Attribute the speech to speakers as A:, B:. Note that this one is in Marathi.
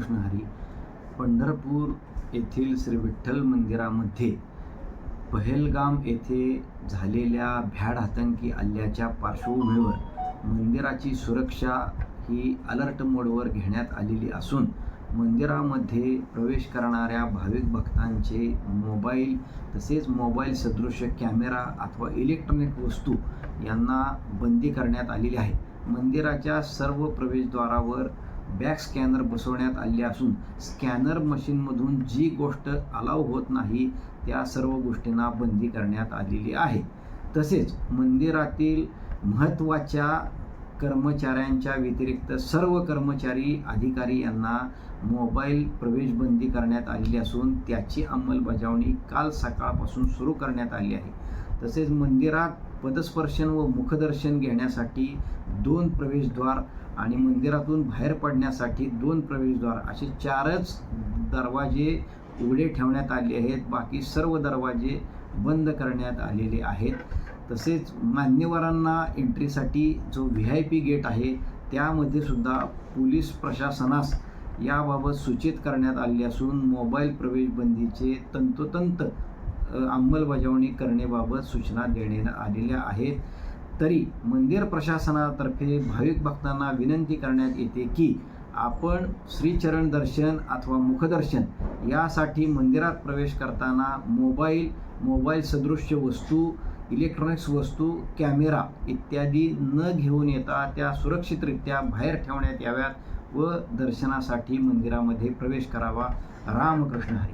A: रामकृष्ण हरी. पंढरपूर येथील श्री विठ्ठल मंदिरामध्ये पहलगाम येथे झालेल्या भ्याड आतंकी हल्ल्याच्या पार्श्वभूमीवर मंदिराची सुरक्षा ही अलर्ट मोडवर घेण्यात आलेली असून मंदिरामध्ये प्रवेश करणाऱ्या भाविक भक्तांचे मोबाईल तसेच मोबाईल सदृश कॅमेरा अथवा इलेक्ट्रॉनिक वस्तू यांना बंदी करण्यात आलेली आहे. मंदिराच्या सर्व प्रवेशद्वारावर बॅक स्कॅनर बसवण्यात आले असून स्कॅनर मशीनमधून जी गोष्ट अलाव होत नाही त्या सर्व गोष्टींना बंदी करण्यात आलेली आहे. तसेच मंदिरातील महत्त्वाच्या कर्मचाऱ्यांच्या व्यतिरिक्त सर्व कर्मचारी अधिकारी यांना मोबाईल प्रवेशबंदी करण्यात आलेली असून त्याची अंमलबजावणी काल सकाळपासून सुरू करण्यात आली आहे. तसेच मंदिरात पदस्पर्शन व मुखदर्शन घेण्यासाठी 2 प्रवेशद्वार आणि मंदिरातून बाहेर पडण्यासाठी 2 प्रवेशद्वार असे 4च दरवाजे उघडे ठेवण्यात आले आहेत. बाकी सर्व दरवाजे बंद करण्यात आलेले आहेत. तसेच मान्यवरांना एंट्रीसाठी जो VIP गेट आहे त्यामध्ये सुद्धा पोलीस प्रशासनास याबाबत सूचित करण्यात आले असून मोबाईल प्रवेशबंदीचे तंतोतंत अंमलबजावणी करण्याबाबत सूचना देण्यात आलेल्या आहेत. तरी मंदिर प्रशासनातर्फे भाविक भक्तांना विनंती करण्यात येते की आपण श्रीचरण दर्शन अथवा मुखदर्शन यासाठी मंदिरात प्रवेश करताना मोबाईल सदृश्य वस्तू, इलेक्ट्रॉनिक्स वस्तू, कॅमेरा इत्यादी न घेऊन येता त्या सुरक्षितरित्या बाहेर ठेवण्यात याव्यात व दर्शनासाठी मंदिरामध्ये प्रवेश करावा. रामकृष्ण हरी.